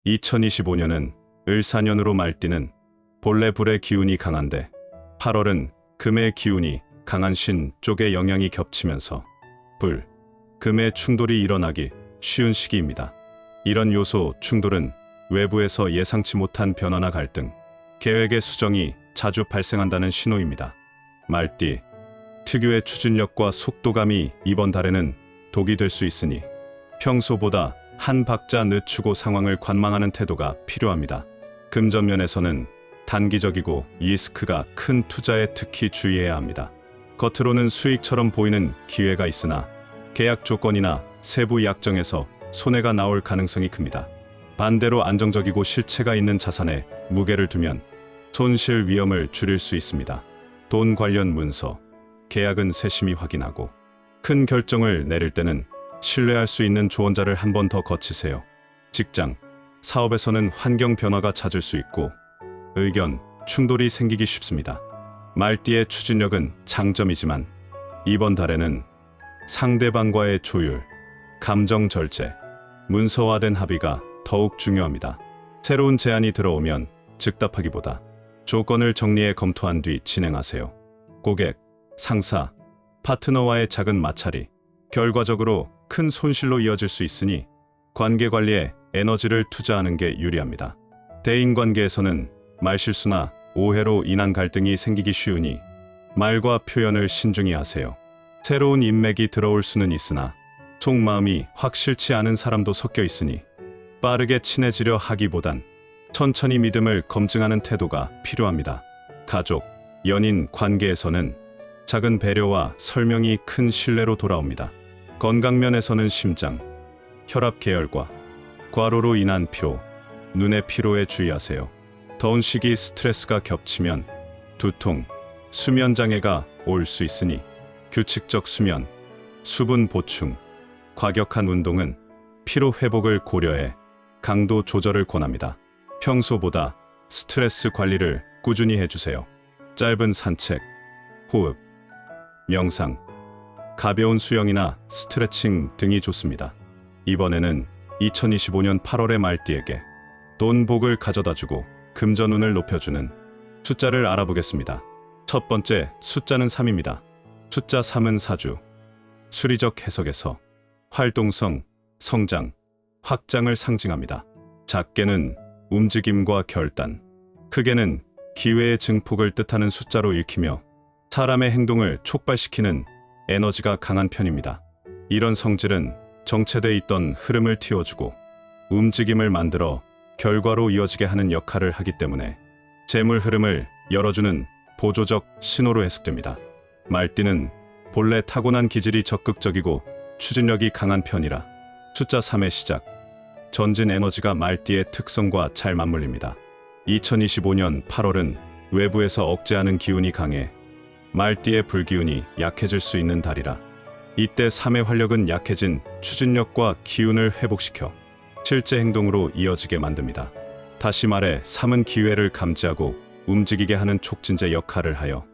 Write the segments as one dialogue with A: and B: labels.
A: 2025년은 을사년으로 말띠는 본래 불의 기운이 강한데 8월은 금의 기운이 강한 신 쪽의 영향이 겹치면서 불, 금의 충돌이 일어나기 쉬운 시기입니다. 이런 요소 충돌은 외부에서 예상치 못한 변화나 갈등, 계획의 수정이 자주 발생한다는 신호입니다. 말띠, 특유의 추진력과 속도감이 이번 달에는 독이 될 수 있으니 평소보다 한 박자 늦추고 상황을 관망하는 태도가 필요합니다. 금전면에서는 단기적이고 리스크가 큰 투자에 특히 주의해야 합니다. 겉으로는 수익처럼 보이는 기회가 있으나 계약 조건이나 세부 약정에서 손해가 나올 가능성이 큽니다. 반대로 안정적이고 실체가 있는 자산에 무게를 두면 손실 위험을 줄일 수 있습니다. 돈 관련 문서, 계약은 세심히 확인하고 큰 결정을 내릴 때는 신뢰할 수 있는 조언자를 한 번 더 거치세요. 직장, 사업에서는 환경 변화가 잦을 수 있고 의견, 충돌이 생기기 쉽습니다. 말띠의 추진력은 장점이지만 이번 달에는 상대방과의 조율, 감정 절제, 문서화된 합의가 더욱 중요합니다. 새로운 제안이 들어오면 즉답하기보다 조건을 정리해 검토한 뒤 진행하세요. 고객, 상사, 파트너와의 작은 마찰이 결과적으로 큰 손실로 이어질 수 있으니 관계 관리에 에너지를 투자하는 게 유리합니다. 대인관계에서는 말실수나 오해로 인한 갈등이 생기기 쉬우니 말과 표현을 신중히 하세요. 새로운 인맥이 들어올 수는 있으나 속마음이 확실치 않은 사람도 섞여 있으니 빠르게 친해지려 하기보단 천천히 믿음을 검증하는 태도가 필요합니다. 가족, 연인 관계에서는 작은 배려와 설명이 큰 신뢰로 돌아옵니다. 건강면에서는 심장, 혈압 계열과 과로로 인한 피로, 눈의 피로에 주의하세요. 더운 시기 스트레스가 겹치면 두통, 수면 장애가 올 수 있으니 규칙적 수면, 수분 보충, 과격한 운동은 피로 회복을 고려해 강도 조절을 권합니다. 평소보다 스트레스 관리를 꾸준히 해주세요. 짧은 산책, 호흡, 명상, 가벼운 수영이나 스트레칭 등이 좋습니다. 이번에는 2025년 8월의 말띠에게 돈 복을 가져다주고 금전운을 높여주는 숫자를 알아보겠습니다. 첫 번째 숫자는 3입니다. 숫자 3은 사주, 수리적 해석에서 활동성, 성장, 확장을 상징합니다. 작게는 움직임과 결단, 크게는 기회의 증폭을 뜻하는 숫자로 읽히며 사람의 행동을 촉발시키는 에너지가 강한 편입니다. 이런 성질은 정체돼 있던 흐름을 틔워주고 움직임을 만들어 결과로 이어지게 하는 역할을 하기 때문에 재물 흐름을 열어주는 보조적 신호로 해석됩니다. 말띠는 본래 타고난 기질이 적극적이고 추진력이 강한 편이라 숫자 3의 시작, 전진 에너지가 말띠의 특성과 잘 맞물립니다. 2025년 8월은 외부에서 억제하는 기운이 강해 말띠의 불기운이 약해질 수 있는 달이라 이때 3의 활력은 약해진 추진력과 기운을 회복시켜 실제 행동으로 이어지게 만듭니다. 다시 말해 3은 기회를 감지하고 움직이게 하는 촉진제 역할을 하여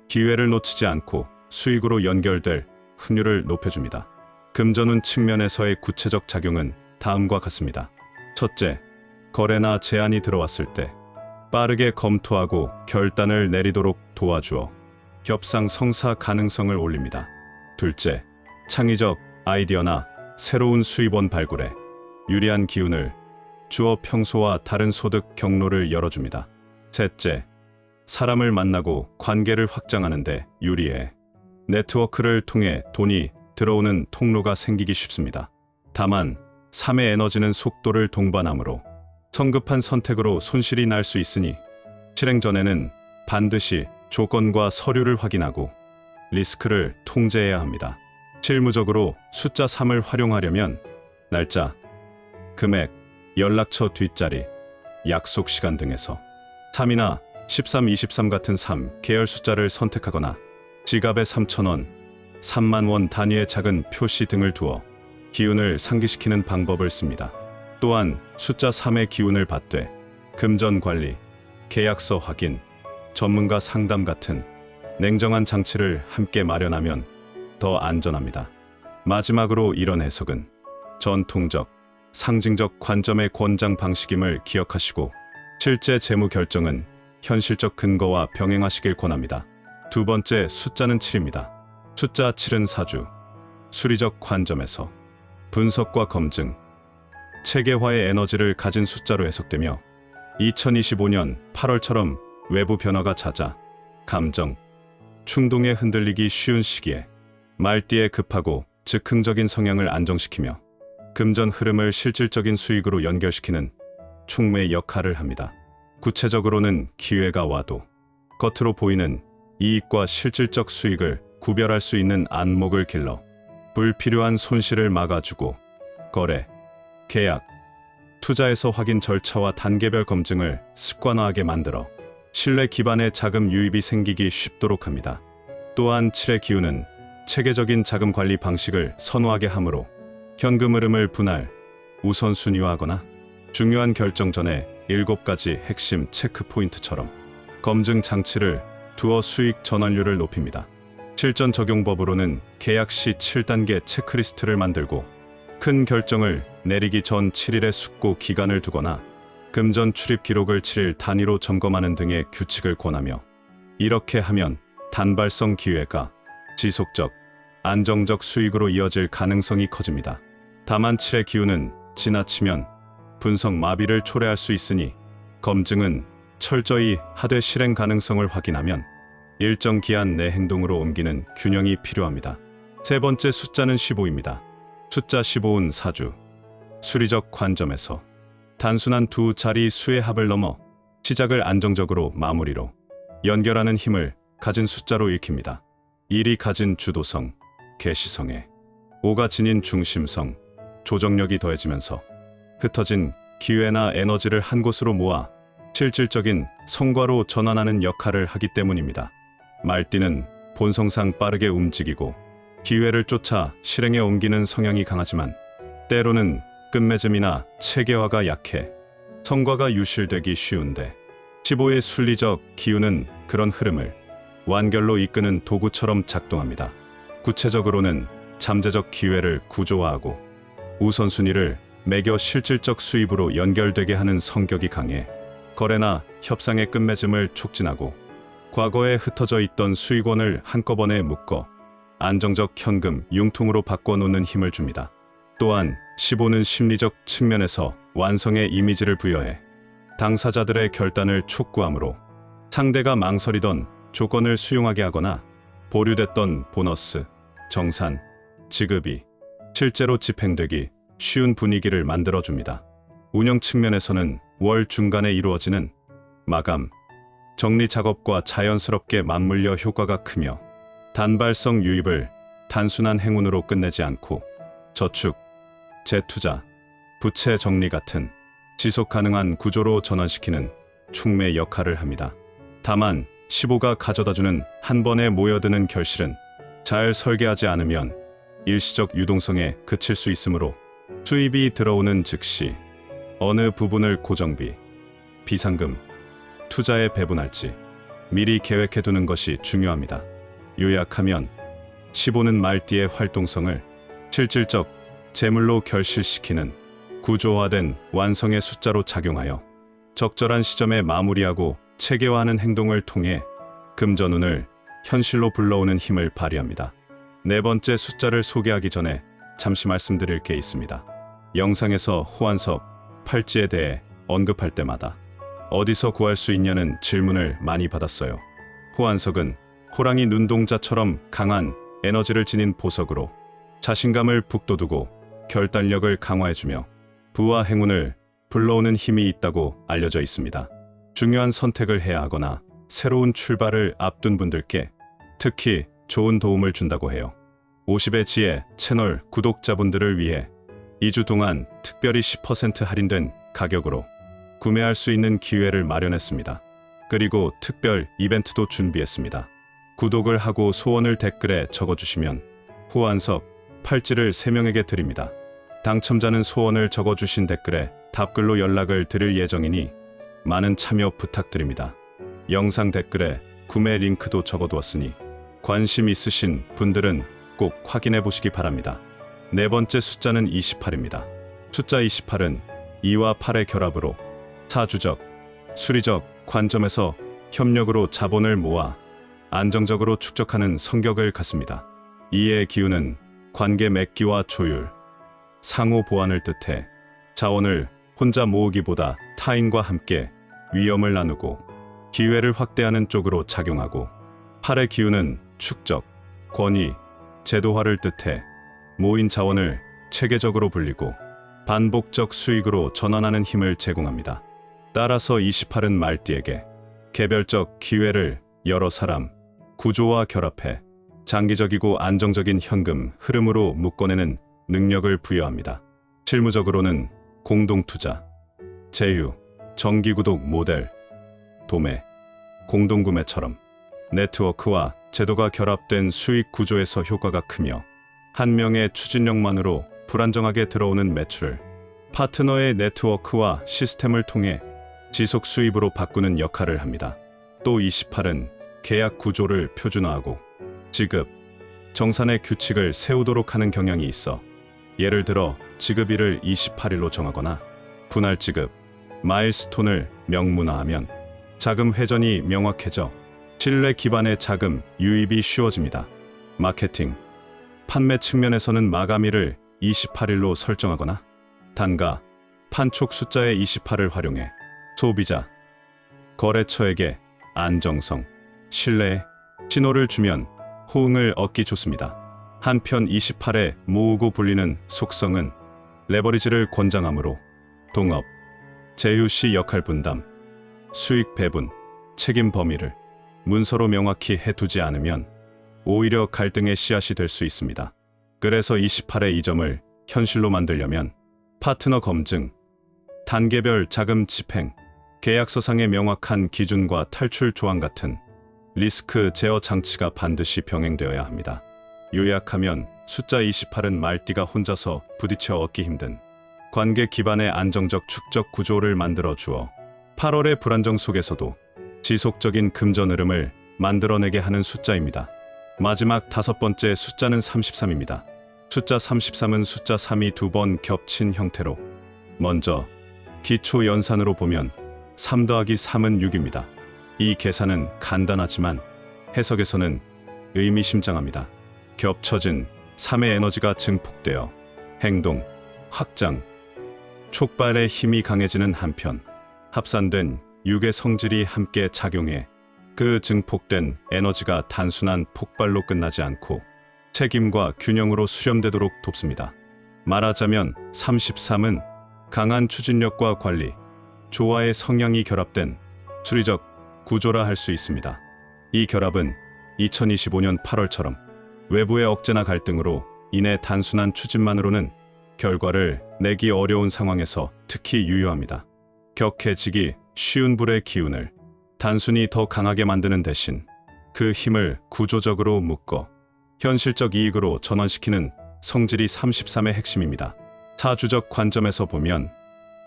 A: 기회를 놓치지 않고 수익으로 연결될 확률을 높여줍니다. 금전운 측면에서의 구체적 작용은 다음과 같습니다. 첫째, 거래나 제안이 들어왔을 때 빠르게 검토하고 결단을 내리도록 도와주어 협상 성사 가능성을 올립니다. 둘째, 창의적 아이디어나 새로운 수입원 발굴에 유리한 기운을 주어 평소와 다른 소득 경로를 열어줍니다. 셋째, 사람을 만나고 관계를 확장하는 데 유리해 네트워크를 통해 돈이 들어오는 통로가 생기기 쉽습니다. 다만 3의 에너지는 속도를 동반하므로 성급한 선택으로 손실이 날 수 있으니 실행 전에는 반드시 조건과 서류를 확인하고 리스크를 통제해야 합니다. 실무적으로 숫자 3을 활용하려면 날짜, 금액, 연락처 뒷자리, 약속 시간 등에서 3이나 13, 23 같은 3 계열 숫자를 선택하거나 지갑에 3,000원, 3만 원 단위의 작은 표시 등을 두어 기운을 상기시키는 방법을 씁니다. 또한 숫자 3의 기운을 받되 금전 관리, 계약서 확인, 전문가 상담 같은 냉정한 장치를 함께 마련하면 더 안전합니다. 마지막으로 이런 해석은 전통적 상징적 관점의 권장 방식임을 기억하시고 실제 재무 결정은 현실적 근거와 병행하시길 권합니다. 두 번째, 숫자는 7입니다. 숫자 7은 사주, 수리적 관점에서 분석과 검증, 체계화의 에너지를 가진 숫자로 해석되며 2025년 8월처럼 외부 변화가 잦아 감정, 충동에 흔들리기 쉬운 시기에 말띠의 급하고 즉흥적인 성향을 안정시키며 금전 흐름을 실질적인 수익으로 연결시키는 촉매 역할을 합니다. 구체적으로는 기회가 와도 겉으로 보이는 이익과 실질적 수익을 구별할 수 있는 안목을 길러 불필요한 손실을 막아주고 거래, 계약, 투자에서 확인 절차와 단계별 검증을 습관화하게 만들어 신뢰 기반의 자금 유입이 생기기 쉽도록 합니다. 또한 7의 기운은 체계적인 자금 관리 방식을 선호하게 하므로 현금 흐름을 분할, 우선순위화하거나 중요한 결정 전에 7가지 핵심 체크 포인트처럼 검증 장치를 두어 수익 전환율을 높입니다. 실전 적용법으로는 계약 시 7단계 체크리스트를 만들고 큰 결정을 내리기 전 7일의 숙고 기간을 두거나 금전 출입 기록을 7일 단위로 점검하는 등의 규칙을 권하며 이렇게 하면 단발성 기회가 지속적, 안정적 수익으로 이어질 가능성이 커집니다. 다만 7의 기운은 지나치면 분석 마비를 초래할 수 있으니 검증은 철저히 하되 실행 가능성을 확인하면 일정 기한 내 행동으로 옮기는 균형이 필요합니다. 세 번째, 숫자는 15입니다. 숫자 15은 사주, 수리적 관점에서 단순한 두 자리 수의 합을 넘어 시작을 안정적으로 마무리로 연결하는 힘을 가진 숫자로 읽힙니다. 1이 가진 주도성, 계시성에 5가 지닌 중심성, 조정력이 더해지면서 흩어진 기회나 에너지를 한 곳으로 모아 실질적인 성과로 전환하는 역할을 하기 때문입니다. 말띠는 본성상 빠르게 움직이고 기회를 쫓아 실행에 옮기는 성향이 강하지만 때로는 끝맺음이나 체계화가 약해 성과가 유실되기 쉬운데 15의 순리적 기운은 그런 흐름을 완결로 이끄는 도구처럼 작동합니다. 구체적으로는 잠재적 기회를 구조화하고 우선순위를 매겨 실질적 수입으로 연결되게 하는 성격이 강해 거래나 협상의 끝맺음을 촉진하고 과거에 흩어져 있던 수익원을 한꺼번에 묶어 안정적 현금 융통으로 바꿔놓는 힘을 줍니다. 또한 15는 심리적 측면에서 완성의 이미지를 부여해 당사자들의 결단을 촉구하므로 상대가 망설이던 조건을 수용하게 하거나 보류됐던 보너스, 정산, 지급이 실제로 집행되기 쉬운 분위기를 만들어줍니다. 운영 측면에서는 월 중간에 이루어지는 마감, 정리 작업과 자연스럽게 맞물려 효과가 크며 단발성 유입을 단순한 행운으로 끝내지 않고 저축, 재투자, 부채 정리 같은 지속 가능한 구조로 전환시키는 촉매 역할을 합니다. 다만 15가 가져다주는 한 번에 모여드는 결실은 잘 설계하지 않으면 일시적 유동성에 그칠 수 있으므로 수입이 들어오는 즉시 어느 부분을 고정비, 비상금, 투자에 배분할지 미리 계획해두는 것이 중요합니다. 요약하면 15는 말띠의 활동성을 실질적 재물로 결실시키는 구조화된 완성의 숫자로 작용하여 적절한 시점에 마무리하고 체계화하는 행동을 통해 금전운을 현실로 불러오는 힘을 발휘합니다. 네 번째, 숫자를 소개하기 전에 잠시 말씀드릴 게 있습니다. 영상에서 호환석, 팔찌에 대해 언급할 때마다 어디서 구할 수 있냐는 질문을 많이 받았어요. 호환석은 호랑이 눈동자처럼 강한 에너지를 지닌 보석으로 자신감을 북돋우고 결단력을 강화해주며 부와 행운을 불러오는 힘이 있다고 알려져 있습니다. 중요한 선택을 해야 하거나 새로운 출발을 앞둔 분들께 특히 좋은 도움을 준다고 해요. 50의 지혜 채널 구독자분들을 위해 2주 동안 특별히 10% 할인된 가격으로 구매할 수 있는 기회를 마련했습니다. 그리고 특별 이벤트도 준비했습니다. 구독을 하고 소원을 댓글에 적어주시면 호환석, 팔찌를 3명에게 드립니다. 당첨자는 소원을 적어주신 댓글에 답글로 연락을 드릴 예정이니 많은 참여 부탁드립니다. 영상 댓글에 구매 링크도 적어두었으니 관심 있으신 분들은 꼭 확인해 보시기 바랍니다. 네 번째 숫자는 28입니다. 숫자 28은 2와 8의 결합으로 사주적, 수리적 관점에서 협력으로 자본을 모아 안정적으로 축적하는 성격을 갖습니다. 이의 기운은 관계 맺기와 조율, 상호 보완을 뜻해 자원을 혼자 모으기보다 타인과 함께 위험을 나누고 기회를 확대하는 쪽으로 작용하고, 8의 기운은 축적, 권위, 제도화를 뜻해 모인 자원을 체계적으로 불리고 반복적 수익으로 전환하는 힘을 제공합니다. 따라서 28은 말띠에게 개별적 기회를 여러 사람, 구조와 결합해 장기적이고 안정적인 현금 흐름으로 묶어내는 능력을 부여합니다. 실무적으로는 공동투자, 제휴, 정기구독 모델, 도매, 공동구매처럼 네트워크와 제도가 결합된 수익 구조에서 효과가 크며, 한 명의 추진력만으로 불안정하게 들어오는 매출을 파트너의 네트워크와 시스템을 통해 지속 수입으로 바꾸는 역할을 합니다. 또 28은 계약 구조를 표준화하고 지급, 정산의 규칙을 세우도록 하는 경향이 있어, 예를 들어 지급일을 28일로 정하거나 분할 지급, 마일스톤을 명문화하면 자금 회전이 명확해져 신뢰 기반의 자금 유입이 쉬워집니다. 마케팅, 판매 측면에서는 마감일을 28일로 설정하거나 단가, 판촉 숫자의 28을 활용해 소비자, 거래처에게 안정성, 신뢰의 신호를 주면 호응을 얻기 좋습니다. 한편 28에 모으고 불리는 속성은 레버리지를 권장하므로 동업, 제휴 시 역할 분담, 수익 배분, 책임 범위를 문서로 명확히 해두지 않으면 오히려 갈등의 씨앗이 될 수 있습니다. 그래서 28의 이 점을 현실로 만들려면 파트너 검증, 단계별 자금 집행, 계약서상의 명확한 기준과 탈출 조항 같은 리스크 제어 장치가 반드시 병행되어야 합니다. 요약하면 숫자 28은 말띠가 혼자서 부딪혀 얻기 힘든 관계 기반의 안정적 축적 구조를 만들어 주어 8월의 불안정 속에서도 지속적인 금전 흐름을 만들어내게 하는 숫자입니다. 마지막 5번째 숫자는 33입니다. 숫자 33은 숫자 3이 2번 겹친 형태로, 먼저 기초 연산으로 보면 3 더하기 3은 6입니다. 이 계산은 간단하지만 해석에서는 의미심장합니다. 겹쳐진 3의 에너지가 증폭되어 행동, 확장, 촉발의 힘이 강해지는 한편, 합산된 6의 성질이 함께 작용해 그 증폭된 에너지가 단순한 폭발로 끝나지 않고 책임과 균형으로 수렴되도록 돕습니다. 말하자면 33은 강한 추진력과 관리, 조화의 성향이 결합된 수리적 구조라 할 수 있습니다. 이 결합은 2025년 8월처럼 외부의 억제나 갈등으로 인해 단순한 추진만으로는 결과를 내기 어려운 상황에서 특히 유효합니다. 격해지기 쉬운 불의 기운을 단순히 더 강하게 만드는 대신 그 힘을 구조적으로 묶어 현실적 이익으로 전환시키는 성질이 33의 핵심입니다. 사주적 관점에서 보면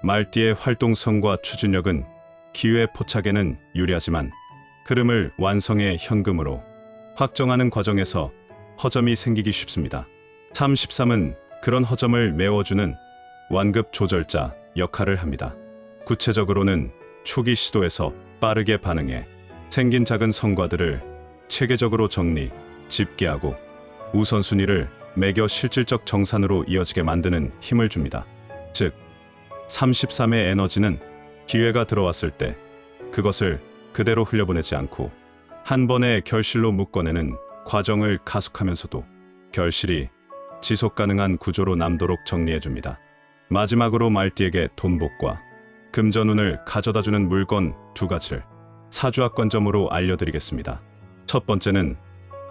A: 말띠의 활동성과 추진력은 기회 포착에는 유리하지만 흐름을 완성의 현금으로 확정하는 과정에서 허점이 생기기 쉽습니다. 33은 그런 허점을 메워주는 완급 조절자 역할을 합니다. 구체적으로는 초기 시도에서 빠르게 반응해 생긴 작은 성과들을 체계적으로 정리, 집계하고 우선순위를 매겨 실질적 정산으로 이어지게 만드는 힘을 줍니다. 즉, 33의 에너지는 기회가 들어왔을 때 그것을 그대로 흘려보내지 않고 한 번의 결실로 묶어내는 과정을 가속하면서도 결실이 지속 가능한 구조로 남도록 정리해줍니다. 마지막으로 말띠에게 돈복과 금전운을 가져다주는 물건 2가지를 사주학 관점으로 알려드리겠습니다. 첫 번째는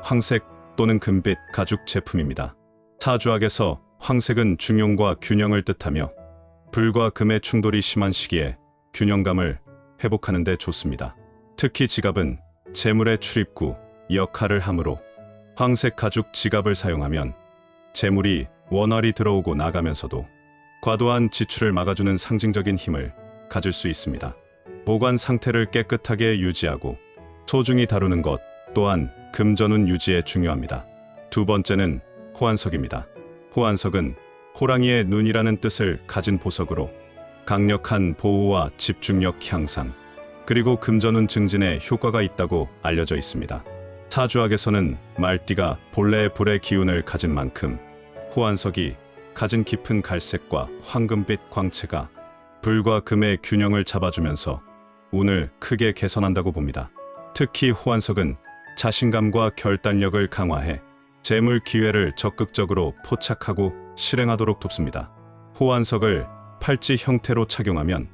A: 황색 또는 금빛 가죽 제품입니다. 사주학에서 황색은 중용과 균형을 뜻하며 불과 금의 충돌이 심한 시기에 균형감을 회복하는 데 좋습니다. 특히 지갑은 재물의 출입구 역할을 하므로 황색 가죽 지갑을 사용하면 재물이 원활히 들어오고 나가면서도 과도한 지출을 막아주는 상징적인 힘을 가질 수 있습니다. 보관 상태를 깨끗하게 유지하고 소중히 다루는 것 또한 금전운 유지에 중요합니다. 두 번째는 호환석입니다. 호환석은 호랑이의 눈이라는 뜻을 가진 보석으로 강력한 보호와 집중력 향상, 그리고 금전운 증진에 효과가 있다고 알려져 있습니다. 사주학에서는 말띠가 본래의 불의 기운을 가진 만큼 호환석이 가진 깊은 갈색과 황금빛 광채가 불과 금의 균형을 잡아주면서 운을 크게 개선한다고 봅니다. 특히 호환석은 자신감과 결단력을 강화해 재물 기회를 적극적으로 포착하고 실행하도록 돕습니다. 호환석을 팔찌 형태로 착용하면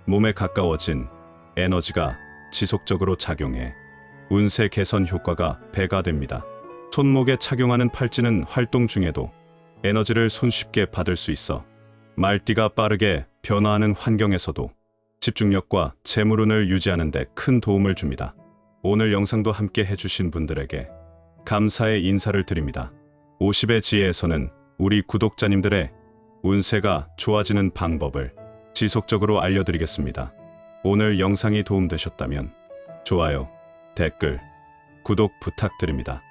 A: 몸에 가까워진 에너지가 지속적으로 작용해 운세 개선 효과가 배가 됩니다. 손목에 착용하는 팔찌는 활동 중에도 에너지를 손쉽게 받을 수 있어 말띠가 빠르게 변화하는 환경에서도 집중력과 재물운을 유지하는 데 큰 도움을 줍니다. 오늘 영상도 함께 해주신 분들에게 감사의 인사를 드립니다. 50의 지혜에서는 우리 구독자님들의 운세가 좋아지는 방법을 지속적으로 알려드리겠습니다. 오늘 영상이 도움되셨다면 좋아요, 댓글, 구독 부탁드립니다.